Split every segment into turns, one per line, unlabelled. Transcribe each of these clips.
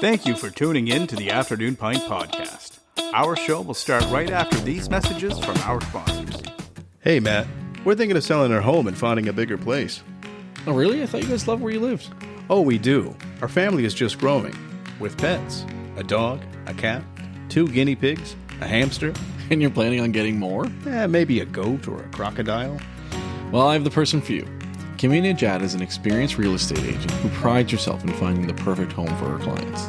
Thank you for tuning in to the Afternoon Pint Podcast. Our show will start right after these messages from our sponsors.
Hey, Matt. We're thinking of selling our home and finding a bigger place.
Oh, really? I thought you guys loved where you lived.
Oh, we do. Our family is just growing. With pets. A dog, a cat, 2 guinea pigs, a hamster.
And you're planning on getting more?
Maybe a goat or a crocodile.
Well, I have the person for you. Kimmy Najad is an experienced real estate agent who prides herself in finding the perfect home for her clients.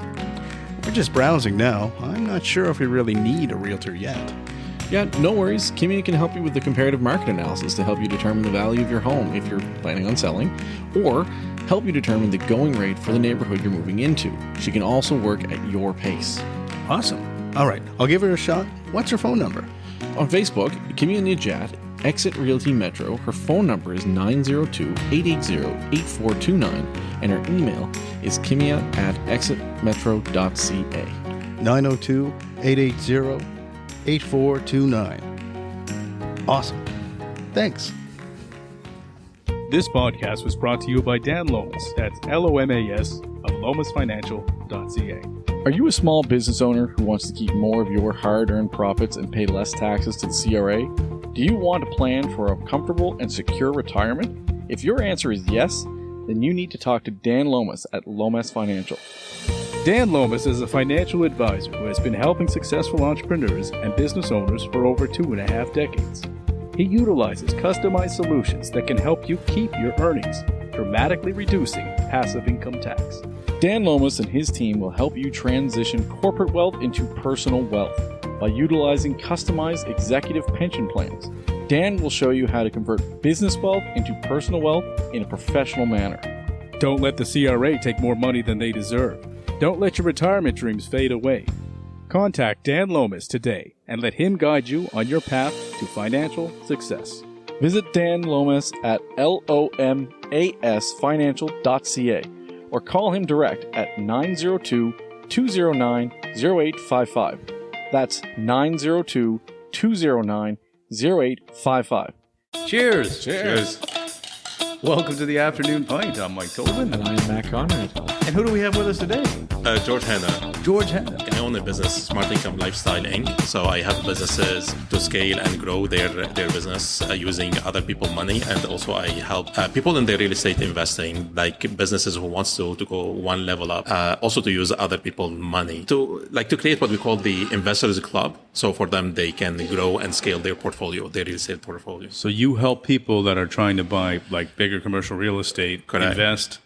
We're just browsing now. I'm not sure if we really need a realtor yet.
Yeah, no worries. Kimmy can help you with the comparative market analysis to help you determine the value of your home if you're planning on selling, or help you determine the going rate for the neighborhood you're moving into. She can also work at your pace.
Awesome. All right, I'll give her a shot. What's her phone number?
On Facebook, Kimmy Najad, Exit Realty Metro. Her phone number is 902-880-8429, and her email is kimia@exitmetro.ca.
902-880-8429. Awesome. Thanks.
This podcast was brought to you by Dan Lomas. That's LOMAS of lomasfinancial.ca.
Are you a small business owner who wants to keep more of your hard-earned profits and pay less taxes to the CRA? Do you want to plan for a comfortable and secure retirement? If your answer is yes, then you need to talk to Dan Lomas at Lomas Financial.
Dan Lomas is a financial advisor who has been helping successful entrepreneurs and business owners for over 2.5 decades. He utilizes customized solutions that can help you keep your earnings, dramatically reducing passive income tax.
Dan Lomas and his team will help you transition corporate wealth into personal wealth by utilizing customized executive pension plans. Dan will show you how to convert business wealth into personal wealth in a professional manner.
Don't let the CRA take more money than they deserve. Don't let your retirement dreams fade away. Contact Dan Lomas today and let him guide you on your path to financial success.
Visit Dan Lomas at lomasfinancial.ca or call him direct at 902-209-0855. That's 902-209-0855.
Cheers!
Cheers!
Welcome to the Afternoon Pint. I'm Mike Tobin.
And I am Matt Conrad.
And who do we have with us today?
George Hanna.
George Hanna.
I own a business, Smart Income Lifestyle Inc. So I help businesses to scale and grow their business using other people's money. And also I help people in their real estate investing, like businesses who wants to go one level up, also to use other people's money to create what we call the Investors Club. So for them, they can grow and scale their portfolio, their real estate portfolio.
So you help people that are trying to buy like bigger commercial real estate,
Correct.
Invest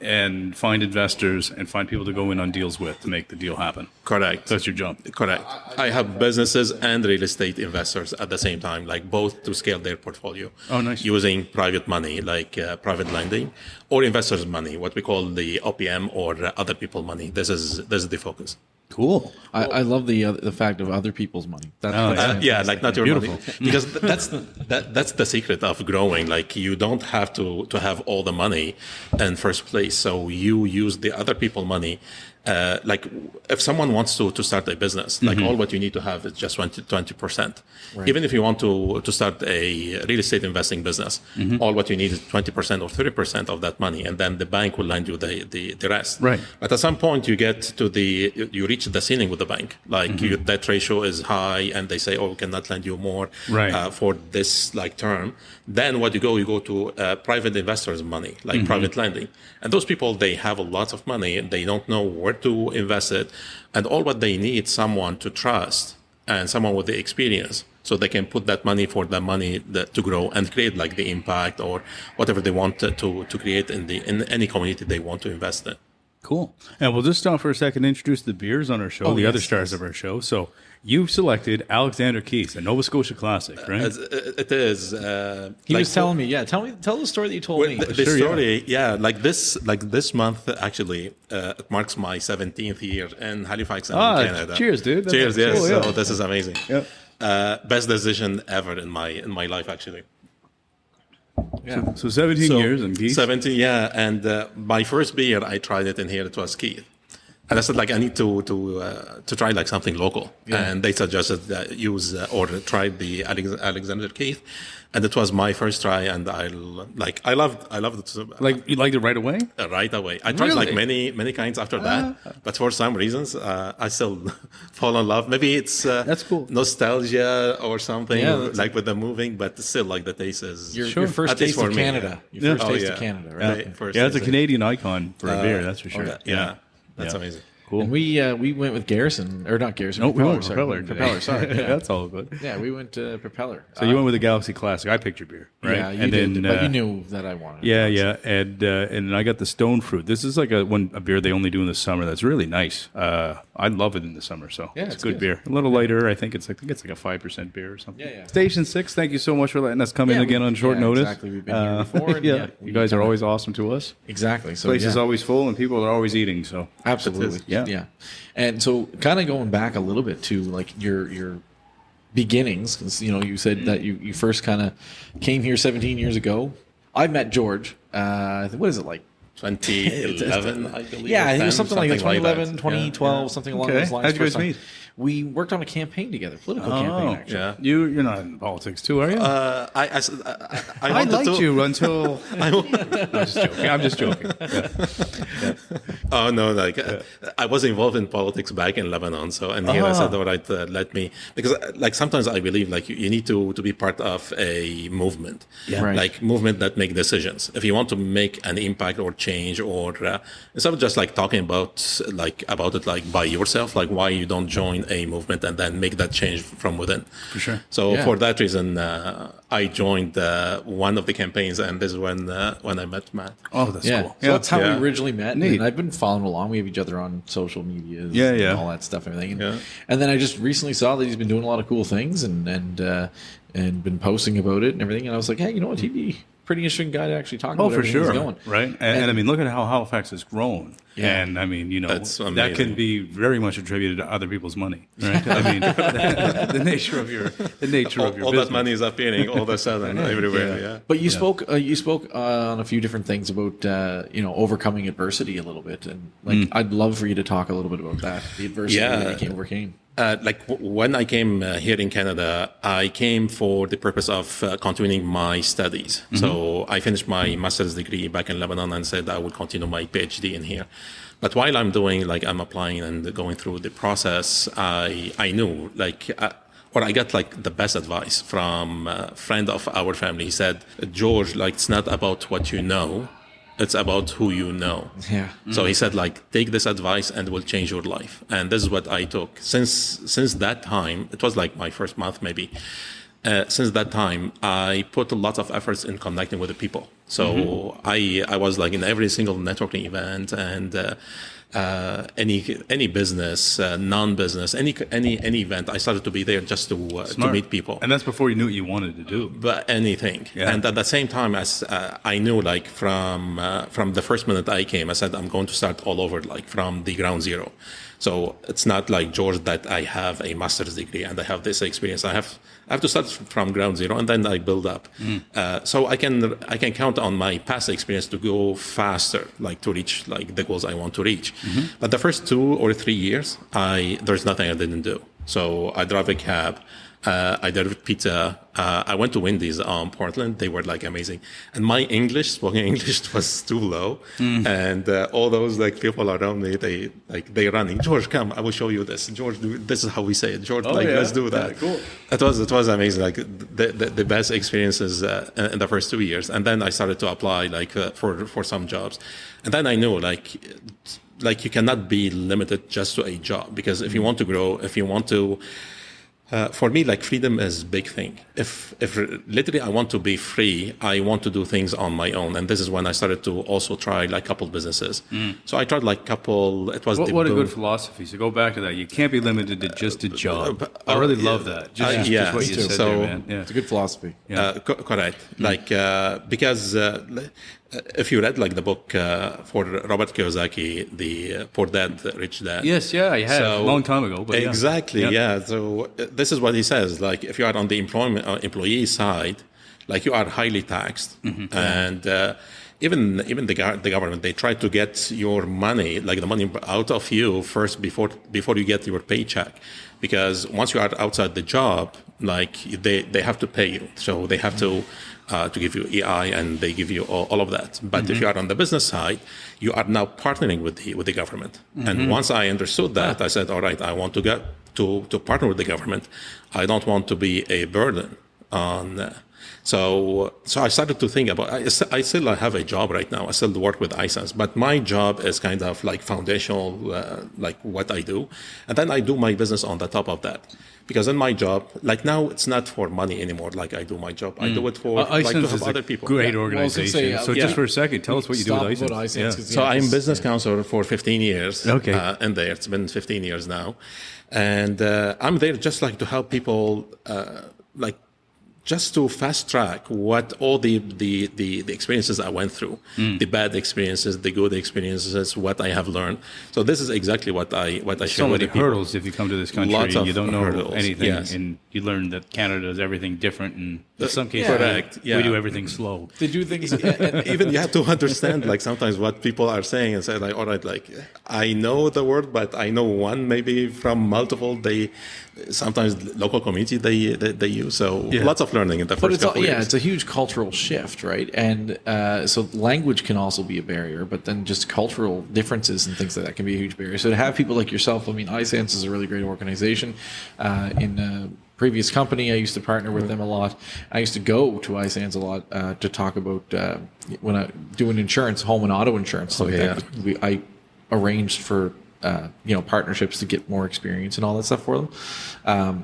and find investors and find people to go in on deals with to make the deal happen.
Correct.
That's your job.
Correct. I have businesses and real estate investors at the same time, like both to scale their portfolio.
Oh, nice.
Using private money, like private lending, or investors' money, what we call the OPM or other people's money. This is the focus.
Cool.
I love the fact of other people's money.
Yeah, like not your
Beautiful.
money, because that's the secret of growing. Like you don't have to have all the money in first place. So you use the other people's money. Like if someone wants to start a business, like all what you need to have is just 20%. Right. Even if you want to start a real estate investing business, all what you need is 20% or 30% of that money, and then the bank will lend you the rest.
Right.
But at some point you get to you reach the ceiling with the bank. Like your debt ratio is high, and they say, "Oh, we cannot lend you more for this term." Then what you go to private investors' money, like private lending, and those people they have a lot of money, and they don't know where to invest it, and all what they need someone to trust and someone with the experience, so they can put that money for the money to grow and create like the impact or whatever they want to create in any community they want to invest in.
Cool. And we'll just stop for a second and introduce the beers on our show, other stars of our show. So you've selected Alexander Keith's, a Nova Scotia classic, right?
It is.
He was telling me, tell the story that you told me.
The story, this month, actually, it marks my 17th year in Halifax in Canada.
Cheers, dude.
Cheers, yes.
Cool,
So this is amazing. Yep. Best decision ever in my life, actually.
Yeah. So 17 years and Keith?
17, yeah. And my first beer, I tried it in here. It was Keith. And I said, like, I need to try like something local. And they suggested use or try the Alexander Keith. And it was my first try, and I loved it.
Like, you liked it right away?
Right away. I tried like many kinds after that, but for some reasons, I still fall in love. Maybe it's
that's cool.
Nostalgia or something, like with the moving, but still like the taste is
your first taste of Canada. Your first taste of Canada, right?
Yeah, it's a Canadian icon for a beer, that's for sure.
That's amazing.
Cool.
And we went with Garrison, or not Garrison.
No,
Propeller,
Propeller.
Sorry. Yeah.
That's all good.
Yeah, we went to Propeller.
So you went with the Galaxy Classic. I picked your beer, right?
Yeah, you did, but you knew that I wanted it.
Yeah. And I got the Stone Fruit. This is like a beer they only do in the summer. That's really nice. I love it in the summer. So it's a good beer. A little lighter. I think it's like a 5% beer or something.
Yeah.
Station 6. Thank you so much for letting us come in again on short notice.
Exactly. We've been here before. And
you guys are always awesome to us.
Exactly. So
Place is always full and people are always eating. So
absolutely.
Yeah.
And so, kind of going back a little bit to like your beginnings, because you said that you first kind of came here 17 years ago. I met George. What is it like?
2011, I believe.
Yeah, it was something like 2011,
that.
2012, something along those lines.
How'd you guys meet?
We worked on a campaign together, political campaign, actually.
Yeah.
You're not in politics too, are you?
I
liked you until. I'm just joking.
Oh no! I was involved in politics back in Lebanon, and here I said, all right, let me, because like sometimes I believe like you need to be part of a movement, like movement that make decisions. If you want to make an impact or change, or instead of just like talking about it like by yourself, like why you don't join a movement and then make that change from within.
For sure.
So for that reason, I joined one of the campaigns, and this is when I met Matt.
Oh, that's cool.
So that's how we originally met. And I've been following along. We have each other on social media, and all that stuff, and everything. And then I just recently saw that he's been doing a lot of cool things and been posting about it and everything. And I was like, hey, you know what? He'd be pretty interesting guy to actually talk about.
Oh, for sure.
He's going.
Right. And I mean, look at how Halifax has grown. Yeah. And I mean, that can be very much attributed to other people's money, right? I mean, the nature of your
all
business.
that money is appearing all of a sudden everywhere. Yeah.
But you spoke on a few different things about overcoming adversity a little bit, and I'd love for you to talk a little bit about that, the adversity that you overcame.
When I came here in Canada, I came for the purpose of continuing my studies. Mm-hmm. So I finished my master's degree back in Lebanon and said I would continue my PhD in here. But while I'm I'm applying and going through the process, I knew or I got like the best advice from a friend of our family. He said, George, it's not about what you know. It's about who you know.
Yeah.
So he said, take this advice and it will change your life. And this is what I took. Since that time, it was like my first month maybe. Since that time, I put a lot of efforts in connecting with the people. So I was in every single networking event and any business, non-business, any event, I started to be there just to meet people.
And that's before you knew what you wanted to do.
But anything. Yeah. And at the same time, as I knew, from the first minute I came, I said I'm going to start all over, from the ground zero. So it's not like George that I have a master's degree and I have this experience. I have to start from ground zero and then I build up. So I can count on my past experience to go faster, to reach the goals I want to reach. Mm-hmm. But the first 2 or 3 years, there's nothing I didn't do. So I drive a cab. I did pizza. I went to Wendys on Portland. They were amazing. And my spoken English was too low. And all those people around me, they running. George, come, I will show you this. George, this is how we say it. George, let's do that.
Cool.
It was amazing. The best experiences in the first 2 years. And then I started to apply for some jobs. And then I knew you cannot be limited just to a job, because if you want to grow, if you want to for me, freedom is a big thing. If literally I want to be free, I want to do things on my own. And this is when I started to also try a couple businesses. So I tried couple, it was
what a good philosophy. So go back to that. You can't be limited to just a job. I really love that. Just what you said there, man. Yeah.
It's a good philosophy.
Correct. Because if you read the book for Robert Kiyosaki, the Poor Dad, Rich Dad.
Yes, I had a long time ago. But
exactly, So this is what he says. If you are on the employee side, you are highly taxed, and even the government, they try to get your money, like the money out of you first before you get your paycheck, because once you are outside the job, like they have to pay you, so they have to give you EI and they give you all of that. But if you are on the business side, you are now partnering with the government. And once I understood that, I said, all right, I want to get to partner with the government. I don't want to be a burden on. So I started to think about. I still have a job right now. I still work with iSense, but my job is kind of like foundational, like what I do, and then I do my business on the top of that. Because in my job, like now, it's not for money anymore. Like I do my job, I do it for like to help other people.
Great organization. Well, just for a second, tell us what you do with iSense.
So I'm business counselor for 15 years. Okay. And there, it's been 15 years now, and I'm there just like to help people, like. Just to fast track what all the experiences I went through, the bad experiences, the good experiences, what I have learned. So this is exactly what I share with people. So many
hurdles if you come to this country and you don't know anything, and you learn that Canada does everything different, and in some cases we do everything slow.
They do things,
even you have to understand like sometimes what people are saying and say like, all right, like I know the word, but I know one maybe from multiple. They sometimes local community they use, so lots of learning in the first couple years.
It's a huge cultural shift, right? And so language can also be a barrier, but then just cultural differences and things like that can be a huge barrier. So to have people like yourself, I mean, iSense is a really great organization. In a previous company, I used to partner with them a lot. I used to go to iSense a lot to talk about when I do an insurance, home and auto insurance. I arranged for partnerships to get more experience and all that stuff for them.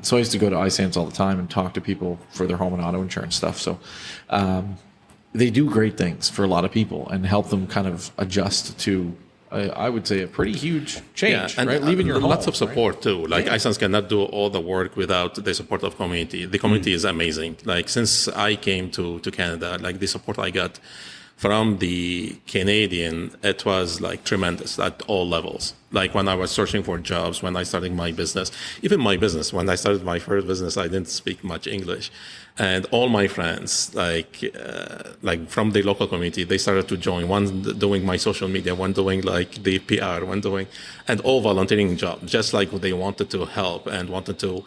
So I used to go to iSense all the time and talk to people for their home and auto insurance stuff. So they do great things for a lot of people and help them kind of adjust to, I would say, a pretty huge change, and right? Leaving your home.
Lots of support too. Like iSense cannot do all the work without the support of community. The community is amazing. Like since I came to Canada, like the support I got from the Canadian, it was like tremendous at all levels. Like when I was searching for jobs, when I started my business, even my business, when I started my first business, I didn't speak much English. And all my friends, like from the local community, they started to join. One doing my social media, one doing like the PR, one doing, and all volunteering jobs, just like they wanted to help and wanted to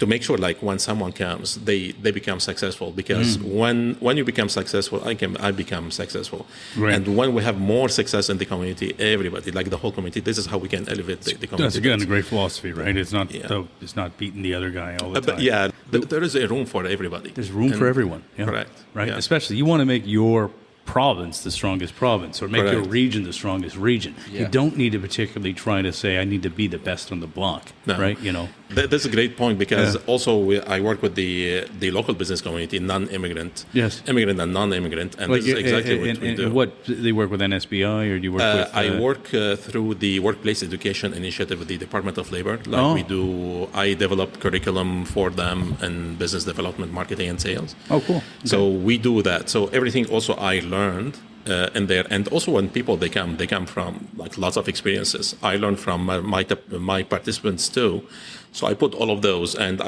make sure like when someone comes, they become successful. Because when you become successful, I become successful. Right. And when we have more success in the community, everybody, like the whole community, this is how we can elevate the community.
That's again a great philosophy, right? It's not it's not beating the other guy all the time.
But there is a room for everybody.
There's room for everyone. Yeah.
Correct.
Right.
Yeah.
Especially you want to make your province the strongest province, or make your region the strongest region. Yeah. You don't need to particularly try to say I need to be the best on the block, right? You know,
that's a great point, because also I work with the local business community, non-immigrant, immigrant and non-immigrant, and this is exactly what we do.
What they work with NSBI, or do you work with?
I work through the Workplace Education Initiative with the Department of Labor. I develop curriculum for them in business development, marketing, and sales.
Oh, cool. Okay.
So we do that. So everything also I learned in there, and also when people they come from like lots of experiences. I learned from my participants too. So I put all of those, and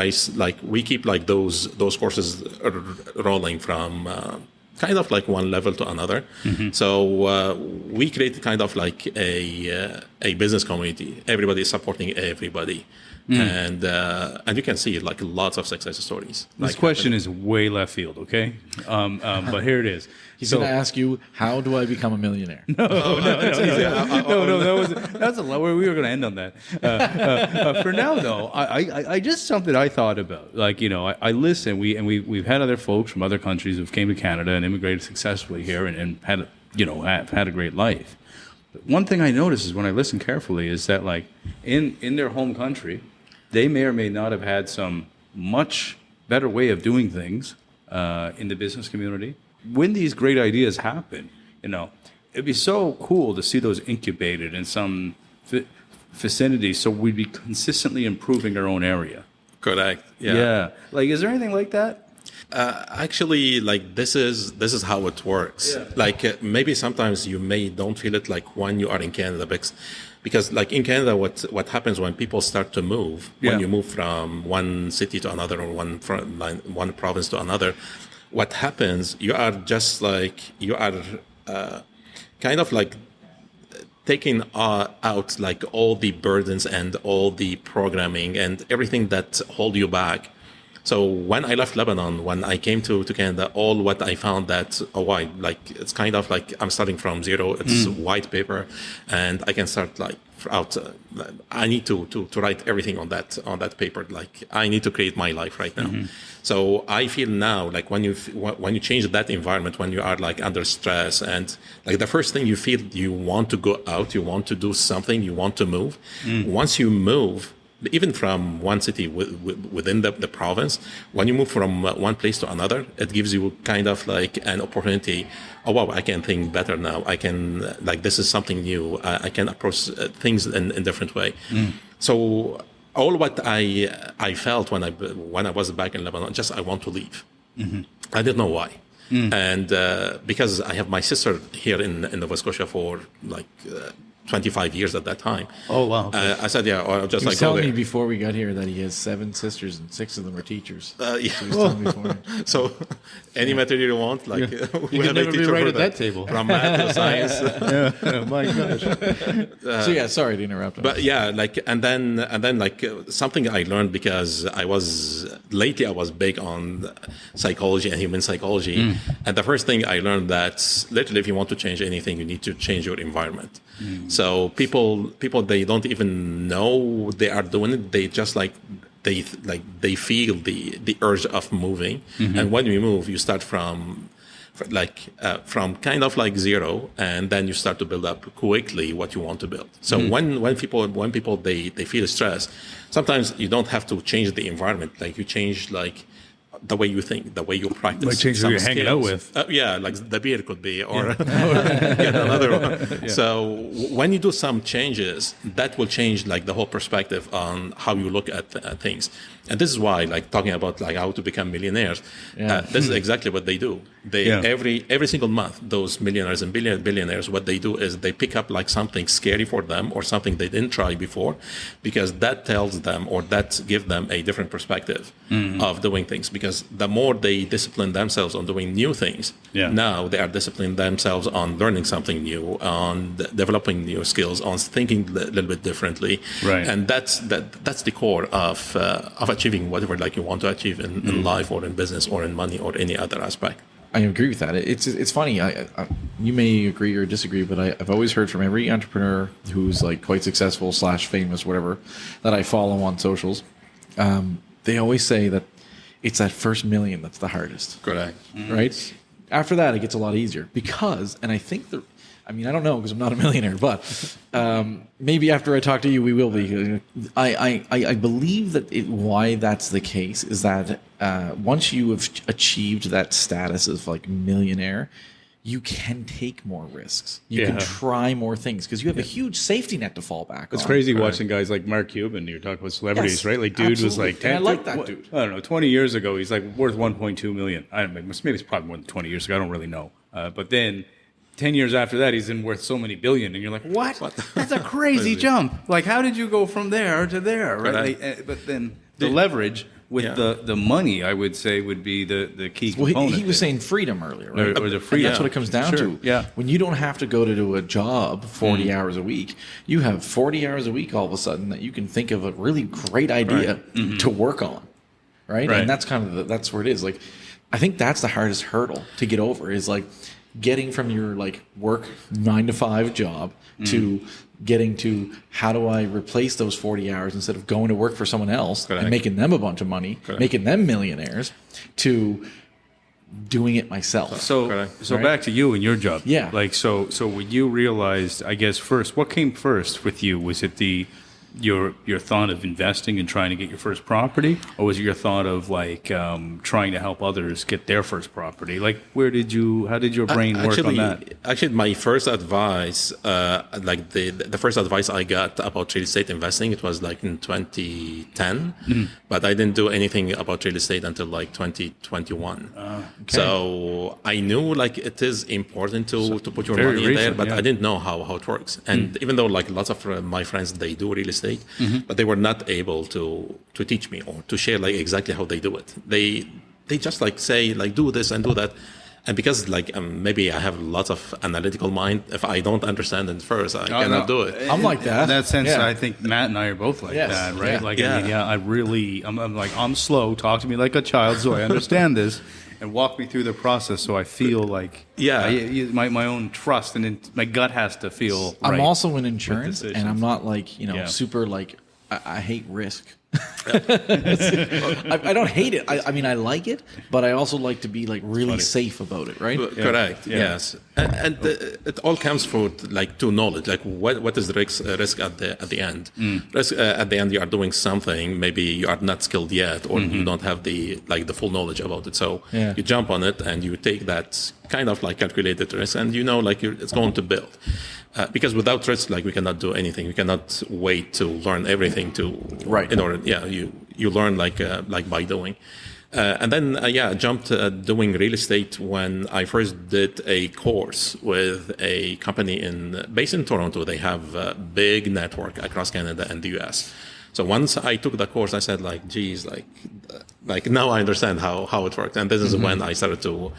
we keep like those courses rolling from kind of like one level to another. Mm-hmm. So we create kind of like a business community. Everybody is supporting everybody. And you can see like lots of success stories.
This question is way left field, okay? But here it is.
He's going to ask you, how do I become a millionaire?
No, that's a lot. We were going to end on that. For now, though, I just something I thought about. Like, you know, I listen. We've had other folks from other countries who've came to Canada and immigrated successfully here and had, have had a great life. But one thing I notice is when I listen carefully is that, like, in their home country, they may or may not have had some much better way of doing things in the business community. When these great ideas happen, it'd be so cool to see those incubated in some vicinity, so we'd be consistently improving our own area.
Correct.
Yeah. Like, is there anything like that?
Actually, like this is how it works. Yeah. Like maybe sometimes you don't feel it like when you are in Canada, because like in Canada, what happens when people start to move, when you move from one city to another, or one province to another, what happens? You are just like kind of like taking out like all the burdens and all the programming and everything that hold you back. So when I left Lebanon, when I came to Canada, all what I found that, it's kind of like I'm starting from zero. It's white paper, and I can start like out. I need to write everything on that paper. Like I need to create my life right now. So I feel now like when you change that environment, when you are like under stress, and like the first thing you feel, you want to go out, you want to do something, you want to move. Once you move, even from one city within the province, when you move from one place to another, it gives you kind of like an opportunity. Oh, wow, I can think better now. I can, like, this is something new. I can approach things in a different way. So all what I felt when I was back in Lebanon, just I want to leave. I didn't know why. And because I have my sister here in Nova Scotia for like 25 years at that time.
Oh, wow.
I said, yeah, or just
he was
like
telling me before we got here that he has 7 sisters and 6 of them are teachers.
Yeah.
So he was telling me before.
So any material you want, like
You
we
can
have
never
a
be
teacher
right
for
at that table.
from math to science.
Oh, my gosh.
So yeah, sorry to interrupt.
But yeah, like and then like something I learned because I was big on psychology and human psychology, and the first thing I learned that literally if you want to change anything, you need to change your environment. So people they don't even know they are doing it. They just they feel the urge of moving, and when you move, you start from kind of like zero, and then you start to build up quickly what you want to build. So when people they feel stress, sometimes you don't have to change the environment. Like you change like the way you think, the way you practice.
Like change who you're hanging out with.
Yeah, like the beer could be, or get another one. Yeah. So when you do some changes, that will change like the whole perspective on how you look at things. And this is why, like talking about like how to become millionaires, this is exactly what they do. They every single month, those millionaires and billionaires, what they do is they pick up like something scary for them or something they didn't try before, because that tells them or that gives them a different perspective of doing things. Because the more they discipline themselves on doing new things, now they are disciplining themselves on learning something new, on developing new skills, on thinking a little bit differently.
Right.
And that's the core of achieving whatever like you want to achieve in life or in business or in money or any other aspect.
I agree with that. It's funny. You may agree or disagree, but I've always heard from every entrepreneur who's like quite successful / famous, whatever, that I follow on socials. They always say that it's that first million that's the hardest.
Correct.
Right? After that, it gets a lot easier because, and I think I don't know because I'm not a millionaire, but maybe after I talk to you, we will be. I believe that why that's the case is that once you have achieved that status of like millionaire, you can take more risks. You can try more things because you have a huge safety net to fall back on.
It's crazy watching guys like Mark Cuban. You're talking about celebrities, right? Like, dude was like 10.
And I like that dude.
I don't know. 20 years ago, he's like worth 1.2 million. I don't know. Maybe it's probably more than 20 years ago. I don't really know. But then 10 years after that, he's in worth so many billion. And you're like, what? That's a crazy jump. Like, how did you go from there to there? Right? Like, but then the leverage with the money, I would say, would be the key component.
He was saying freedom earlier, right?
Or the freedom.
And that's what it comes down to.
Yeah.
When you don't have to go to do a job 40 hours a week, you have 40 hours a week all of a sudden that you can think of a really great idea to work on, right? And that's kind of that's where it is. Like, I think that's the hardest hurdle to get over is like getting from your like work 9 to 5 job to getting to how do I replace those 40 hours instead of going to work for someone else and making them a bunch of money, making them millionaires, to doing it myself.
So back to you and your job.
Yeah.
Like, so when you realized, I guess first, what came first with you? Was it your thought of investing and trying to get your first property, or was it your thought of like trying to help others get their first property? Like, how did your brain work on that?
Actually, my first advice, like the first advice I got about real estate investing, it was like in 2010, but I didn't do anything about real estate until like 2021. Okay. So I knew like it is important to put your money in there, but I didn't know how it works. And even though like lots of my friends, they do real estate, but they were not able to teach me or to share like exactly how they do it. They just like say like do this and do that, And because like maybe I have lots of analytical mind, if I don't understand it first, I cannot do it.
I'm like that.
In that sense, I think Matt and I are both like that, right?
Yeah.
Like, I mean, I'm like, I'm slow. Talk to me like a child so I understand this, and walk me through the process so I feel like my own trust and my gut has to feel right.
I'm also in insurance, and I'm not like, super like, I hate risk. I don't hate it. I mean, I like it, but I also like to be like really safe about it, right?
Correct. Yes, and it all comes from like to knowledge. Like what is the risk at the end? Risk at the end, you are doing something. Maybe you are not skilled yet, or you don't have the full knowledge about it. So you jump on it and you take that kind of like calculated risk, and like it's going to build. Because without risk, like we cannot do anything. We cannot wait to learn everything in order. You learn like by doing. And then jumped doing real estate when I first did a course with a company based in Toronto. They have a big network across Canada and the US. So once I took the course, I said like, geez, like now I understand how it works. And this is when I started to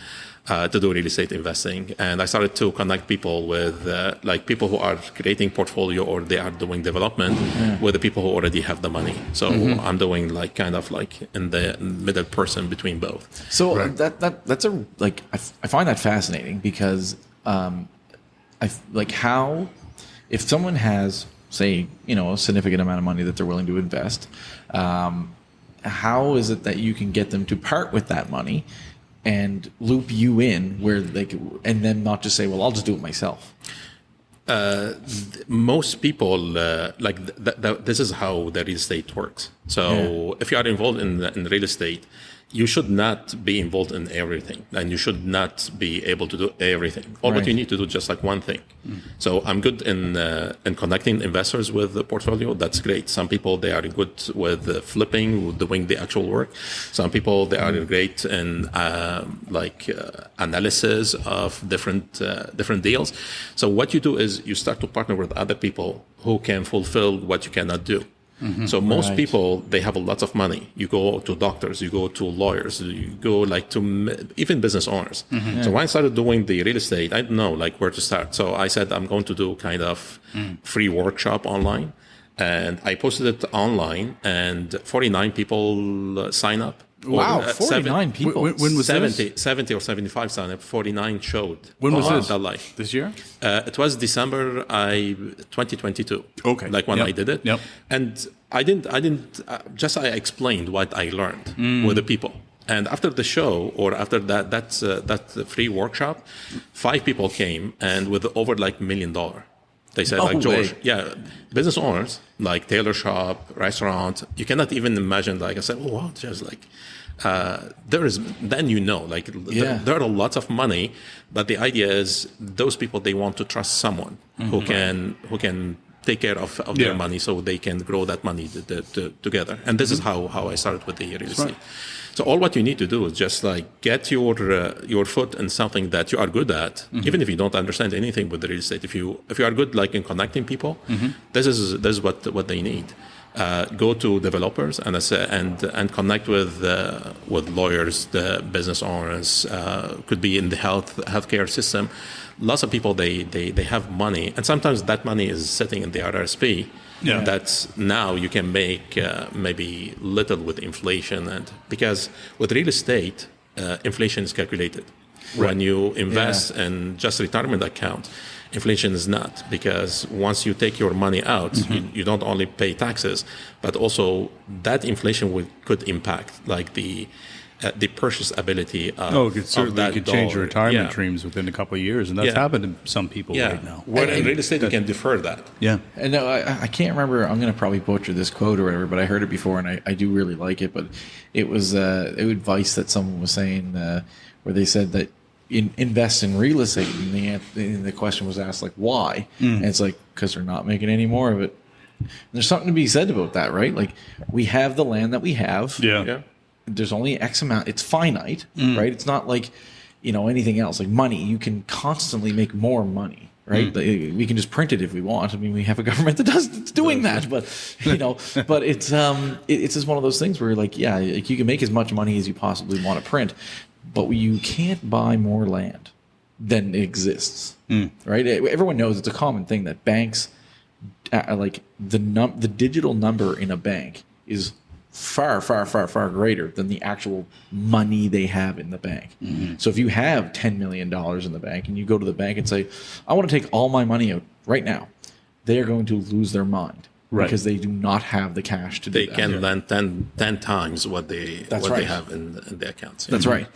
do real estate investing, and I started to connect people with like people who are creating portfolio or they are doing development with the people who already have the money. So I'm doing like kind of like in the middle person between both.
So that's I find that fascinating because how if someone has, say, a significant amount of money that they're willing to invest, how is it that you can get them to part with that money and loop you in where and then not just say, well, I'll just do it myself?
Most people this is how the real estate works. So if you are involved in real estate, you should not be involved in everything, and you should not be able to do everything. All what you need to do just like one thing. So I'm good in connecting investors with the portfolio. That's great. Some people, they are good with flipping, doing the actual work. Some people, they are great in analysis of different deals. So what you do is you start to partner with other people who can fulfill what you cannot do. So most people, they have a lot of money. You go to doctors, you go to lawyers, you go to even business owners. So when I started doing the real estate, I didn't know where to start. So I said, I'm going to do kind of free workshop online. And I posted it online, and 49 people sign up.
Wow, 49 people.
When was
70 or 75 signed up, 49 showed.
When was this?
Life.
This year?
It was December 2022.
Okay.
Like when I did it.
Yep.
And I explained what I learned with the people. And after the show, or after that free workshop, 5 people came, and with over $1 million. They said, George, business owners, like tailor shop, restaurant, you cannot even imagine, I said, oh, wow, just there is, then there are lots of money, but the idea is those people, they want to trust someone who can take care of their money, so they can grow that money together. And this is how I started with the real estate. Right. So all what you need to do is just get your foot in something that you are good at, even if you don't understand anything with the real estate. If you are good in connecting people, this is what they need. Go to developers and connect with lawyers, the business owners. Could be in the healthcare system. Lots of people they have money, and sometimes that money is sitting in the RRSP. Yeah. That now you can make maybe little with inflation, and because with real estate, inflation is calculated. Right. When you invest in just retirement account, inflation is not, because once you take your money out, you don't only pay taxes, but also that inflation could impact the purchase ability of
it certainly could change your retirement dreams within a couple of years, and that's happened to some people right now.
Where in real estate, you can defer that.
Yeah.
And no, I can't remember, I'm going to probably butcher this quote or whatever, but I heard it before, and I do really like it, but it was advice that someone was saying where they said that invest in real estate, and the question was asked, why? And it's because they're not making any more of it. And there's something to be said about that, right? We have the land that we have.
Yeah.
There's only X amount. It's finite, right? It's not anything else. Money, you can constantly make more money, right? We can just print it if we want. I mean, we have a government that's doing that, but but it's just one of those things where you can make as much money as you possibly want to print. but you can't buy more land than exists. Right? Everyone knows it's a common thing that banks, like the digital number in a bank is far, far, far, far greater than the actual money they have in the bank. So if you have $10 million in the bank and you go to the bank and say, I want to take all my money out right now, they are going to lose their mind. Right. Because they do not have the cash to do that.
They can lend 10 times what they have in the accounts.
That's right.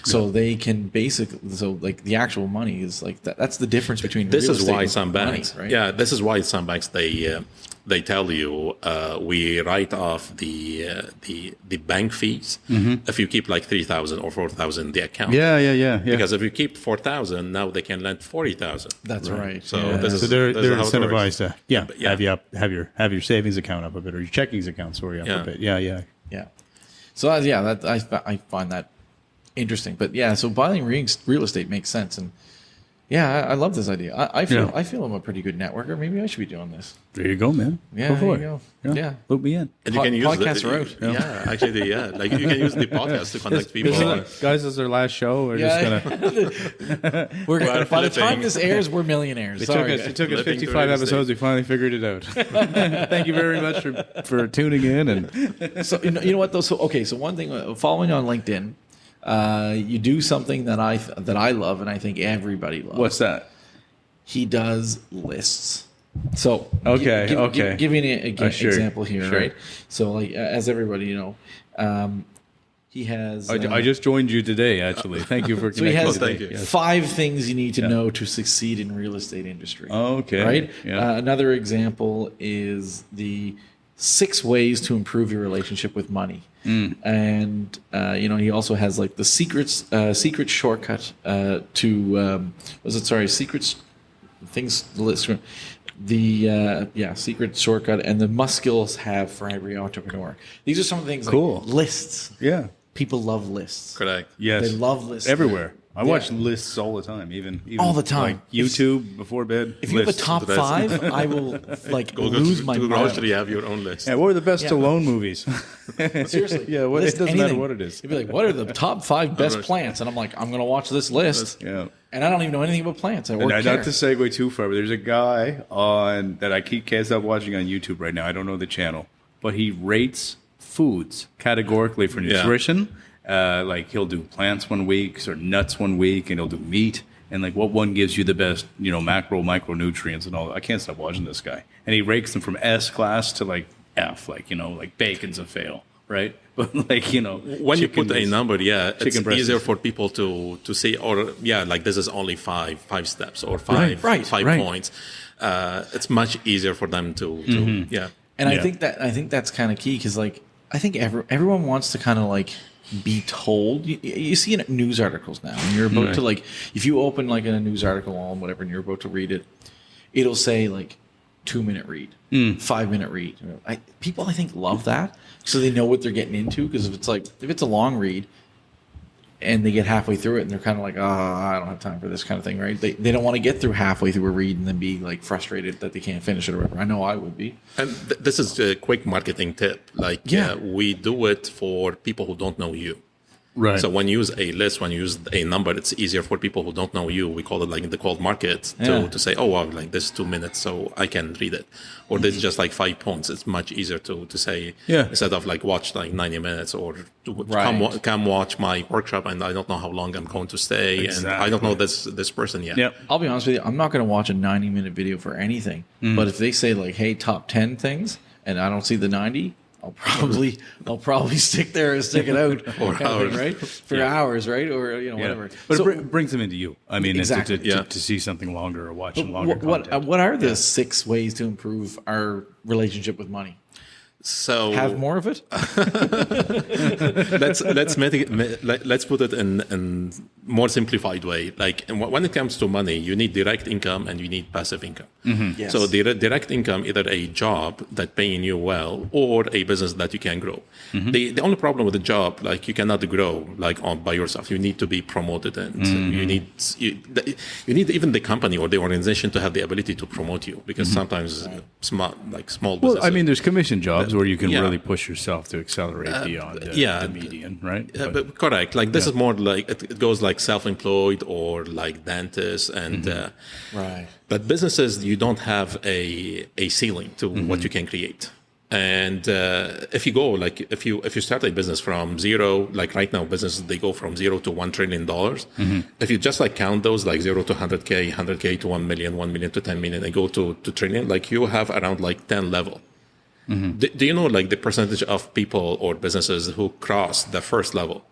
So they can basically, like the actual money is like that. That's the difference between
this
real
is
estate
why
and
some banks,
money, right?
Yeah, this is why some banks they tell you we write off the bank fees if you keep like 3,000 or 4,000 in the account.
Yeah.
Because if you keep 4,000, now they can lend 40,000.
That's right.
So
they're incentivized to have your savings account up a bit or your checkings account up a bit.
Yeah. So I find that interesting. But yeah, so buying real estate makes sense. And yeah, I love this idea. I feel I'm a pretty good networker. Maybe I should be doing this.
There you go, man.
Yeah,
go for
there
it.
you go. Yeah.
Loop me in.
And you can use
podcasts are out.
Yeah, actually, like you can use the podcast to connect people.
Guys, this is our last show. We're just gonna.
By the time this airs, we're millionaires.
It took us 55 episodes. We finally figured it out. Thank you very much for tuning in. And
so you know what though. So one thing following on LinkedIn. You do something that I love, and I think everybody loves.
What's that?
He does lists. So give me an example here, right? So like as everybody he has.
I just joined you today, actually. Thank you for connecting.
So he has 5 things you need to know to succeed in real estate industry.
Okay.
Right.
Yeah.
Another example is the 6 ways to improve your relationship with money. And he also has like the secret shortcut secret shortcut and the must skills have for every entrepreneur. These are some of the things
cool.
Like lists.
Yeah.
People love lists.
Correct.
Yes.
They love lists
everywhere. I watch lists all the time, even
all the time.
Like YouTube before bed.
If you have a top 5, I will lose my mind.
Grocery, have your own list.
Yeah, what are the best Stallone movies?
Seriously.
Yeah, it doesn't matter what it is.
You'd be like, what are the top 5 best plants? And I'm like, I'm going to watch this list.
Yeah.
And I don't even know anything about plants. Not
to segue too far, but there's a guy that I can't stop watching on YouTube right now. I don't know the channel, but he rates foods categorically for nutrition. Like he'll do plants one week or nuts one week, and he'll do meat, and like what one gives you the best, micronutrients and all. I can't stop watching this guy, and he ranks them from S class to like F, like bacon's a fail, right? But like
when you put a number, it's easier for people to see, or like this is only five steps or five points. It's much easier for them to
And I think that's kind of key because like I think everyone wants to kind of like be told. You see in news articles now, and you're about to like, if you open like a news article on whatever, and you're about to read it, it'll say like 2-minute read, 5-minute read. People I think love that, so they know what they're getting into. Because if it's a long read, and they get halfway through it, and they're kind of like, I don't have time for this kind of thing, right? They don't want to get through halfway through a read and then be like frustrated that they can't finish it or whatever. I know I would be.
And this is a quick marketing tip. Like, we do it for people who don't know you. Right. So when you use a list, when you use a number, it's easier for people who don't know you. We call it like in the cold market to say, oh, wow, like this is 2 minutes, so I can read it. Or this is just like 5 points. It's much easier to say instead of like watch like 90 minutes or come watch my workshop and I don't know how long I'm going to stay and I don't know this person yet.
Yep. I'll be honest with you, I'm not going to watch a 90-minute video for anything. But if they say like, hey, top 10 things, and I don't see the 90, I'll probably stick there and stick it out
for hours,
right? For hours, right? Or whatever.
But it brings them into you. I mean, exactly. to see something longer or watch some longer content.
What are the 6 ways to improve our relationship with money?
So
have more of it.
let's put it in more simplified way. Like when it comes to money, you need direct income and you need passive income.
Yes.
So direct income, either a job that paying you well or a business that you can grow. The only problem with the job, like you cannot grow like by yourself. You need to be promoted, and you need even the company or the organization to have the ability to promote you, because sometimes small businesses.
Well, I mean, there's commission jobs where you can really push yourself to accelerate beyond the median, right?
But correct. Like this is more like it goes like self-employed or like dentists and
right.
But businesses, you don't have a ceiling to what you can create. And if you go like if you start a business from zero, like right now businesses they go from $0 to $1 trillion. If you just like count those like 0 to 100K to 1 million, 1 million to 10 million, and go to trillion, like you have around like 10 level. Do you know like the percentage of people or businesses who cross the first level?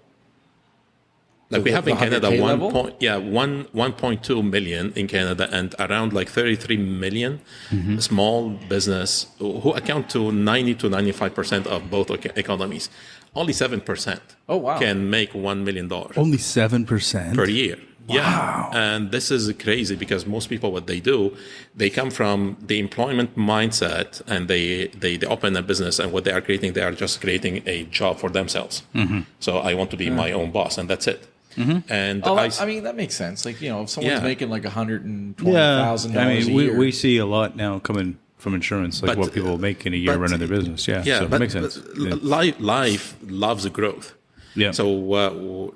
Like we have in Canada 1.2 million in Canada and around like 33 million small business who account to 90 to 95% of both economies. Only 7% can make $1 million.
Only 7%
per year.
Wow.
Yeah, and this is crazy because most people, what they do, they come from the employment mindset and they open a business, and what they are creating, they are just creating a job for themselves. So I want to be my own boss, and that's it. And
I mean that makes sense. Like if someone's making like $120,000,
I mean
a year.
we see a lot now coming from insurance, like what people make in a year running their business. So that makes sense.
Life loves growth.
Yeah.
So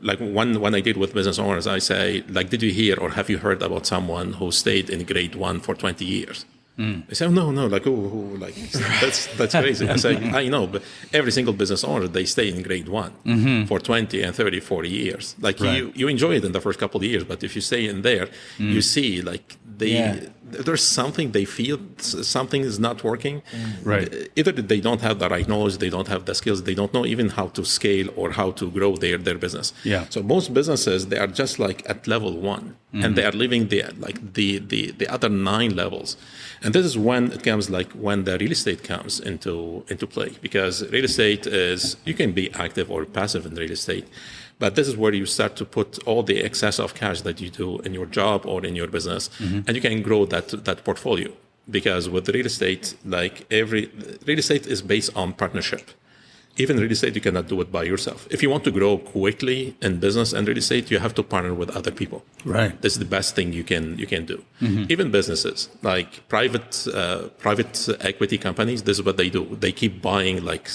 like when I deal with business owners, I say like, did you hear or have you heard about someone who stayed in grade 1 for 20 years? They say, no, like, like that's crazy. I say, I know, but every single business owner, they stay in grade 1 for 20 and 30, 40 years. Like you enjoy it in the first couple of years, but if you stay in there, you see like there's something they feel something is not working.
Right.
Either they don't have the right knowledge, they don't have the skills, they don't know even how to scale or how to grow their business.
Yeah.
So most businesses, they are just like at level 1 and they are living the other 9 levels. And this is when it comes like when the real estate comes into play, because real estate is, you can be active or passive in real estate, but this is where you start to put all the excess of cash that you do in your job or in your business, and you can grow that portfolio. Because with real estate, like real estate is based on partnership. Even real estate, you cannot do it by yourself. If you want to grow quickly in business and real estate, you have to partner with other people.
Right.
This is the best thing you can do. Even businesses like private equity companies, this is what they do. They keep buying like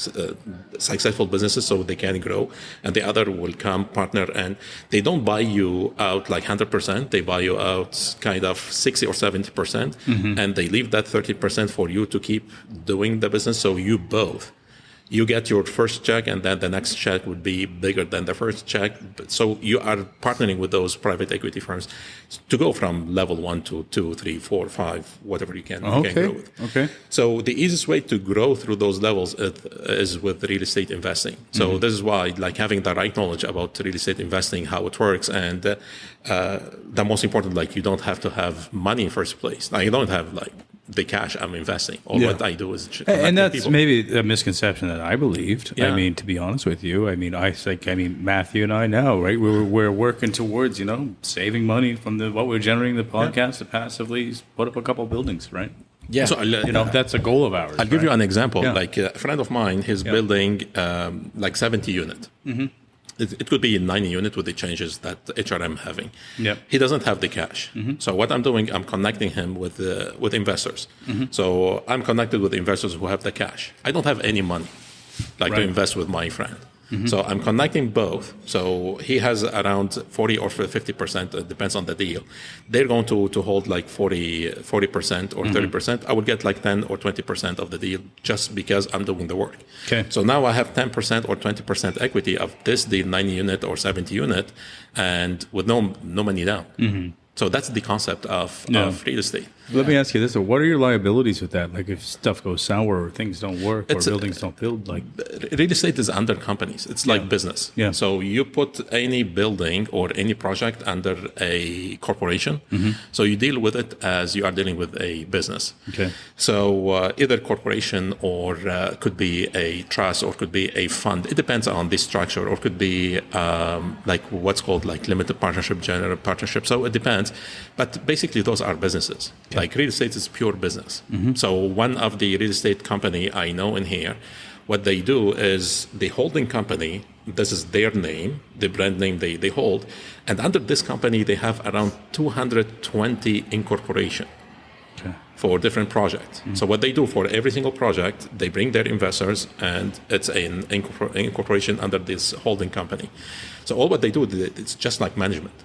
successful businesses so they can grow, and the other will come partner, and they don't buy you out like 100%. They buy you out kind of 60 or 70%, and they leave that 30% for you to keep doing the business. So you get your first check, and then the next check would be bigger than the first check. So you are partnering with those private equity firms to go from level 1 to 2, 3, 4, 5, whatever you can, you can grow with.
Okay.
So the easiest way to grow through those levels is with real estate investing. So this is why like having the right knowledge about real estate investing, how it works, and the most important, like you don't have to have money in first place. Now you don't have like the cash I'm investing. All what I do is
and that's
people.
maybe a misconception that I believed. I mean, to be honest with you, I mean, Matthew and I now, right? We're working towards, saving money from what we're generating the podcast to passively put up a couple buildings, right?
Yeah.
So,
that's a goal of ours.
I'll give you an example. Yeah. Like a friend of mine, he's building like 70 unit. It could be 90 unit with the changes that HRM having.
Yep.
He doesn't have the cash. So what I'm doing, I'm connecting him with investors. So I'm connected with investors who have the cash. I don't have any money to invest with my friend. So I'm connecting both. So he has around 40 or 50%, it depends on the deal. They're going to hold like 40% or 30%. I would get like 10 or 20% of the deal just because I'm doing the work.
Okay.
So now I have 10% or 20% equity of this deal, 90 unit or 70 unit, and with no money down. So that's the concept of real estate.
Let me ask you this: what are your liabilities with that? Like, if stuff goes sour, or things don't work, or buildings don't build, like
real estate is under companies. It's like business.
Yeah.
So you put any building or any project under a corporation. So you deal with it as you are dealing with a business.
Okay.
So either corporation or could be a trust or could be a fund. It depends on the structure, or could be like what's called like limited partnership, general partnership. So it depends. But basically, those are businesses. Okay. Like real estate is pure business. So one of the real estate company I know in here, what they do is the holding company, this is their name, the brand name they hold, and under this company they have around 220 incorporation. for different projects. So what they do for every single project, they bring their investors, and it's an incorporation under this holding company. So all what they do, it's just like management.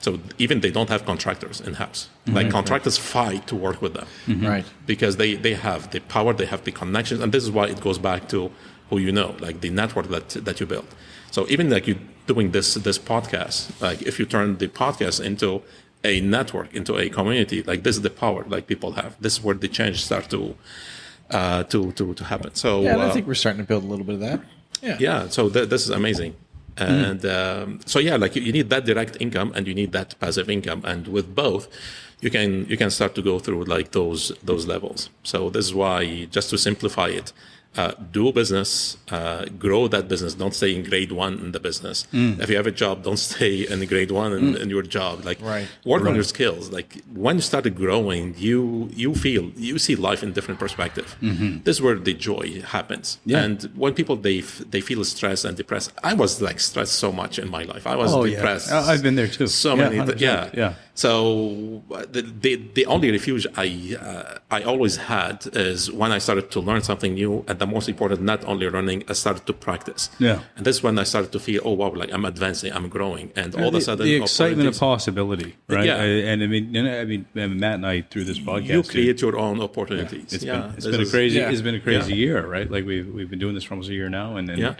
So even they don't have contractors in-house. Like contractors fight to work with them.
Right.
Because they have the power, they have the connections, and this is why it goes back to who you know, like the network that you build. So even like you doing this podcast, like if you turn the podcast into a network, into a community, like this is the power like people have. This is where the change start to happen. So
yeah, and I think we're starting to build a little bit of that.
Yeah. So this is amazing. And so yeah, like you need that direct income and you need that passive income, and with both, you can start to go through like those levels. So this is why, just to simplify it, do business, grow that business. Don't stay in grade one in the business. If you have a job, don't stay in grade one in your job. Like work on your skills. Like when you started growing, you see life in different perspective. This is where the joy happens. And when people they feel stressed and depressed, I was like stressed so much in my life. I was depressed.
I've been there too.
So many. Yeah. So the only refuge I always had is when I started to learn something new, and the most important, not only learning, I started to practice. Yeah. And this is when I started to feel, oh wow, like I'm advancing, I'm growing, and all of a sudden
the excitement of possibility, right?
Yeah.
And I mean, Matt and I through this podcast,
you create your own opportunities.
It's been a crazy year, right? Like we've been doing this for almost a year now, and then.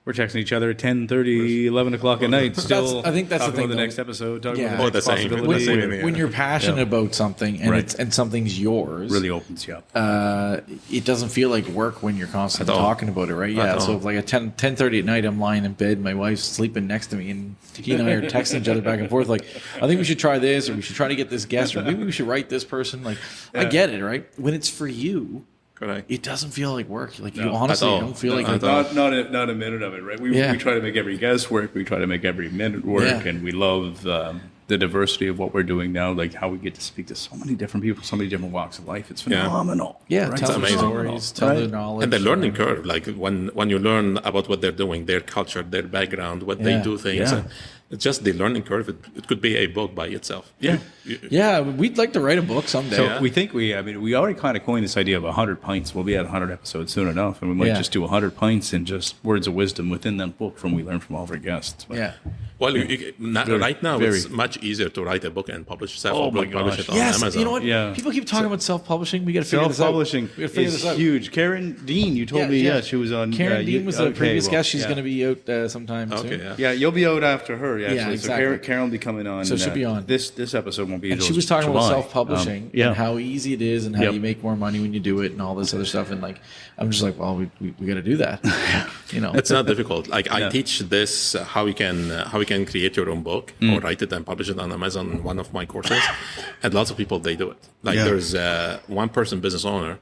We're texting each other at 10:30, 11 o'clock at night. Still,
I think that's the thing.
About the next episode. Talking about
Oh,
the
that's
next possibility.
When you're passionate about something and something's yours,
really opens you up.
It doesn't feel like work when you're constantly talking about it, right? Yeah. So if like at 10:30 at night, I'm lying in bed, my wife's sleeping next to me, and he and I are texting each other back and forth. Like, I think we should try this, or we should try to get this guest, or maybe we should write this person. Like, I get it, right? When it's for you.
Correct.
It doesn't feel like work. Like you honestly don't feel like
not a minute of it, right? We try to make every guest work. We try to make every minute work, and we love the diversity of what we're doing now. Like how we get to speak to so many different people, so many different walks of life. It's phenomenal.
Yeah,
right?
Tell the stories, tell the knowledge,
and the learning curve. Like when you learn about what they're doing, their culture, their background, what they do things. It's just the learning curve. It could be a book by itself.
Yeah, we'd like to write a book someday.
So we think we already kind of coined this idea of 100 pints. We'll be at 100 episodes soon enough, and we might just do 100 pints and just words of wisdom within that book from we learn from all of our guests. But,
Well, right now it's much easier to write a book and publish publish it on Amazon.
You know what? People keep talking about self-publishing. We got to figure this out.
Self-publishing is huge. Karen Dean, you told me, she was on.
Karen Dean was a previous guest. She's going to be out sometime soon.
Yeah, you'll be out after her. Actually.
Exactly.
So Karen will be coming on.
So she'll be on.
This episode won't be.
And she was talking about self-publishing and how easy it is and how you make more money when you do it and all this other stuff. And like, I'm just like, well, we got to do that. You know,
it's not difficult. Like I teach this how you can create your own book or write it and publish it on Amazon in one of my courses, and lots of people they do it. Like there's one person business owner.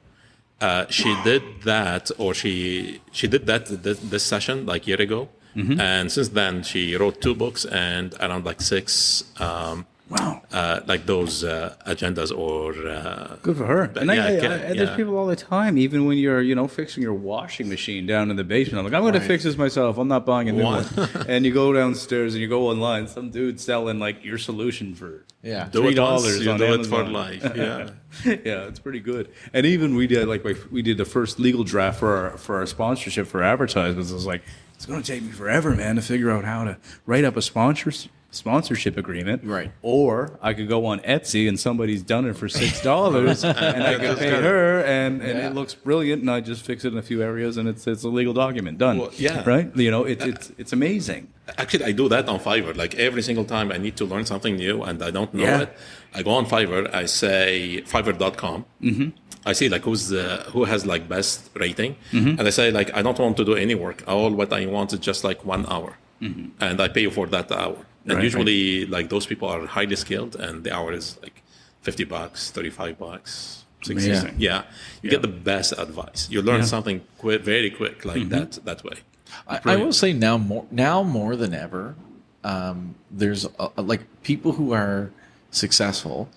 She did that, or she did that this session like a year ago. And since then, she wrote 2 books and around like 6, like those agendas or.
Good for her. And there's people all the time, even when you're fixing your washing machine down in the basement. I'm like, I'm going to fix this myself. I'm not buying a new one. And you go downstairs and you go online. Some dude selling like your solution for $3 on
do
Amazon.
it for life. Yeah.
Yeah, it's pretty good. And even we did the first legal draft for our sponsorship for advertisements. I was like, it's going to take me forever, man, to figure out how to write up a sponsorship agreement.
Right.
Or I could go on Etsy and somebody's done it for $6 and I could pay her and it looks brilliant and I just fix it in a few areas and it's a legal document done.
Well, yeah.
Right? It's amazing.
Actually, I do that on Fiverr. Like every single time I need to learn something new and I don't know it, I go on Fiverr, I say Fiverr.com. I see like who has like best rating, and I say like I don't want to do any work. All what I want is just like 1 hour, and I pay you for that hour. And usually like those people are highly skilled, and the hour is like $50, $35, $60. Yeah, you get the best advice. You learn something very quick like that way.
I will say now more than ever, there's like people who are successful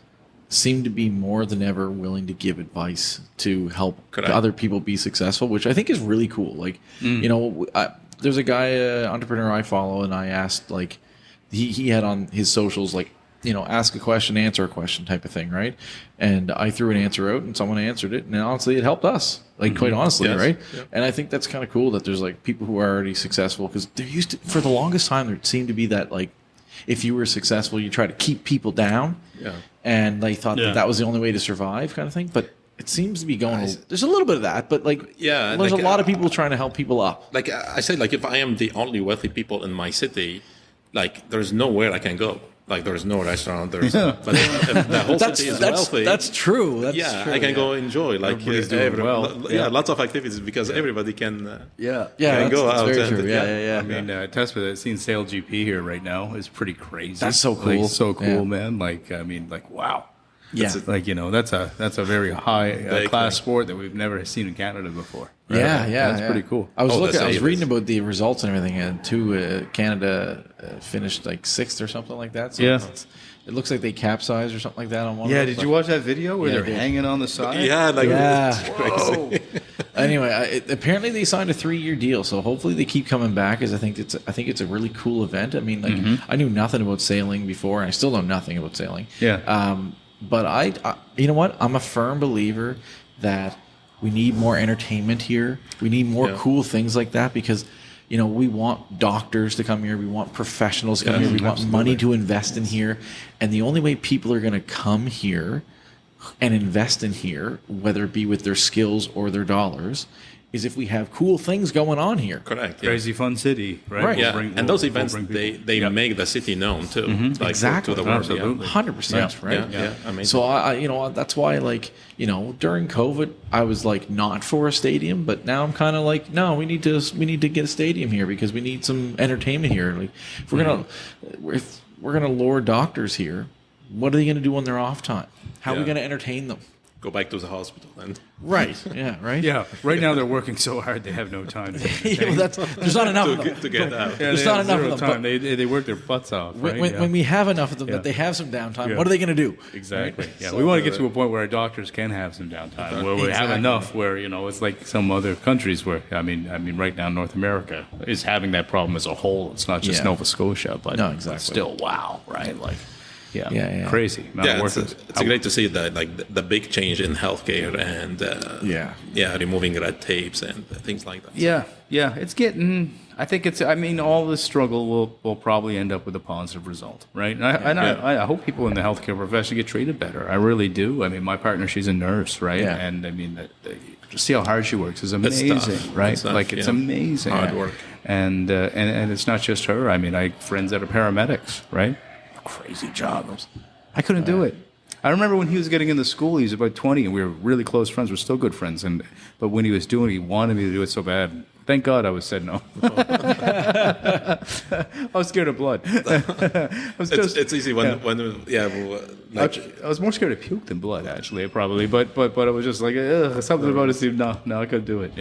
seem to be more than ever willing to give advice to help other people be successful, which I think is really cool. Like, there's a guy, entrepreneur I follow, and I asked, like, he had on his socials, like, ask a question, answer a question type of thing, right? And I threw an answer out and someone answered it, and honestly, it helped us, quite honestly,
Yes.
right?
Yeah.
And I think that's kind of cool that there's people who are already successful, because there used to, for the longest time, there seemed to be that if you were successful, you try to keep people down, and they thought that was the only way to survive, kind of thing. But it seems to be going. There's a little bit of that, but there's a lot of people trying to help people up.
Like I say, if I am the only wealthy people in my city, there's nowhere I can go. There's no restaurant. But if the whole city is wealthy.
That's true. That's true.
I can go enjoy
Everybody's doing well.
Lots of activities because everybody can.
Can go
out.
Very true. Yeah.
I mean, test with it. Seeing Sail GP here right now is pretty crazy.
That's so cool.
So cool, man. Wow.
Yeah.
That's a very high class sport that we've never seen in Canada before. Right? That's pretty cool.
I was reading about the results and everything, and Canada finished 6th or something like that. So it looks like they capsized or something like that on one.
Yeah, did you watch that video where they're hanging on the side?
Crazy.
Anyway, apparently they signed a 3-year deal, so hopefully they keep coming back. Because I think it's a really cool event. I mean, I knew nothing about sailing before, and I still know nothing about sailing.
Yeah.
But I you know what? I'm a firm believer that we need more entertainment here. We need more cool things like that, because we want doctors to come here. We want professionals to come here. We want money to invest in here. And the only way people are going to come here and invest in here, whether it be with their skills or their dollars, is if we have cool things going on here.
Correct.
Crazy fun city, right?
Yeah. And those events, they make the city known too.
Exactly.
To the world.
Absolutely.
100%, right?
Yeah. Amazing.
So I that's why during COVID I was not for a stadium, but now I'm kind of no, we need to get a stadium here because we need some entertainment here. If we're gonna lure doctors here, what are they gonna do on their off time? How are we gonna entertain them?
Go back to the hospital then.
Right. Yeah. Right.
Yeah. Right now they're working so hard they have no time.
There's not enough of them
to get out.
There's not enough of them.
They work their butts off. Right?
When we have enough of them that they have some downtime, what are they going to do?
Exactly. Right? Yeah. So, we want to get to a point where our doctors can have some downtime, where we have enough. Where it's like some other countries where I mean, right now North America is having that problem as a whole. It's not just Nova Scotia, but
exactly.
Still, wow, right?
Yeah.
Crazy.
It's great to see that the big change in healthcare and removing red tapes and things like that.
Yeah. It's getting. I think it's. I mean, all this struggle will probably end up with a positive result, right? And I hope people in the healthcare profession get treated better. I really do. I mean, my partner, she's a nurse, right?
Yeah.
And I mean, just see how hard she works is amazing, right? It's amazing,
hard work.
And it's not just her. I mean, I have friends that are paramedics, right? Crazy job. I couldn't do it. I remember when he was getting into school, he was about 20, and we were really close friends. We're still good friends. But when he was doing it, he wanted me to do it so bad. Thank God I said no. I was scared of blood.
It's easy when
I was more scared of puke than blood, actually, probably. But it was just something about it seemed, no, I couldn't do it,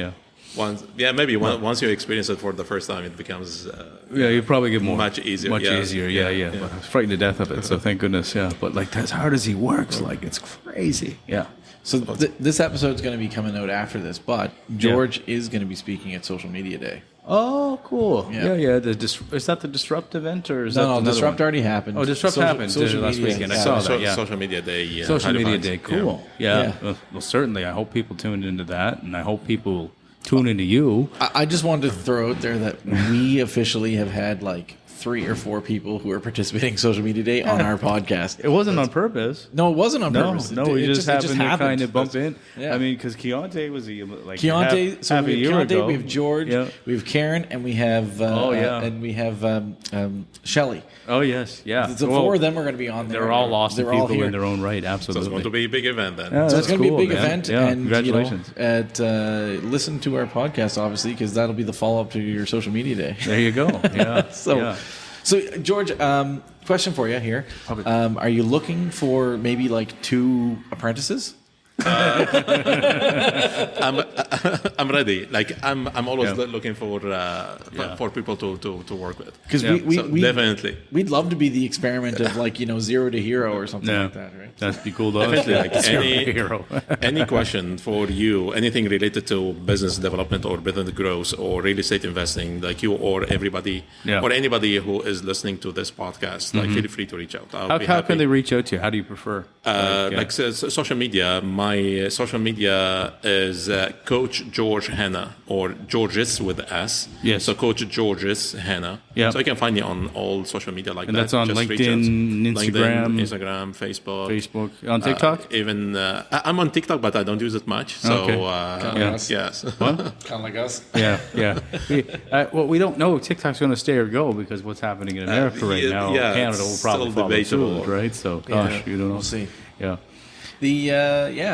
Once you experience it for the first time, it becomes
you probably get more
much easier.
But I was frightened to death of it, so thank goodness. Yeah, but as hard as he works, it's crazy. Yeah.
So this episode is going to be coming out after this, but George is going to be speaking at Social Media Day.
Oh, cool. Yeah. Is that the Disrupt event or is that
no? Disrupt already happened.
Oh, Disrupt happened last weekend. I saw that. Yeah.
Social Media Day.
Social Media Day. Cool. Yeah. Well, certainly. I hope people tuned into that, and I hope people tune into you.
I just wanted to throw out there that we officially have had 3 or 4 people who are participating in Social Media Day on our podcast.
It wasn't on purpose.
No, it wasn't on purpose.
No, we just happened to kind of bump in. Yeah. I mean, because Keontae was
Keontae. So we have Keontae, we have George, we have Karen, and we have Shelley.
Oh yes, yeah.
The 4 of them are going to be on there.
They're all awesome people in their own right. Absolutely.
So it's going to be a big event then.
So it's going to be a big event.
Yeah,
and
congratulations.
Listen to our podcast, obviously, because that'll be the follow-up to your Social Media Day.
There you go. Yeah.
So George, question for you here. Are you looking for maybe 2 apprentices?
I'm ready. Like I'm always looking for people to work with.
Because we
definitely
we'd love to be the experiment of like 0 to hero or something like that, right?
That'd be cool.
Definitely, like any question for you, anything related to business development or business growth or real estate investing, like you or everybody or anybody who is listening to this podcast, like feel free to reach out.
How can they reach out to you? How do you prefer?
Social media. My social media is Coach George Hanna or Georges with S.
Yes.
So Coach Georges Hanna.
Yeah.
So you can find me on all social media like
and
that.
that's on
Just Instagram, Facebook,
on TikTok.
Even I'm on TikTok, but I don't use it much. So yes.
Kind of like us.
Yeah. We don't know if TikTok's going to stay or go because what's happening in America right now. Canada will probably follow suit, right? So gosh, you don't know.
We'll see.
Yeah.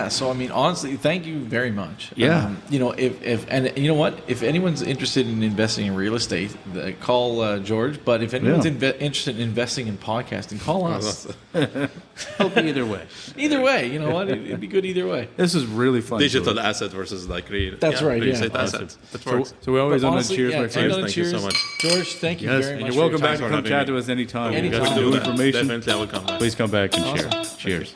So I mean, honestly, thank you very much.
Yeah.
If anyone's interested in investing in real estate, call George. But if anyone's interested in investing in podcasting, call us.
Help me either way.
Either way, you know what? It'd be good either way.
This is really fun.
Digital asset versus like real.
That's right.
Real estate assets. That works.
So we're always on the cheers, my friend.
Thank you so much,
George. Thank you very much.
You're welcome back to come chat to us anytime. You got some new information.
Definitely, I will come back.
Please come back and share. Cheers.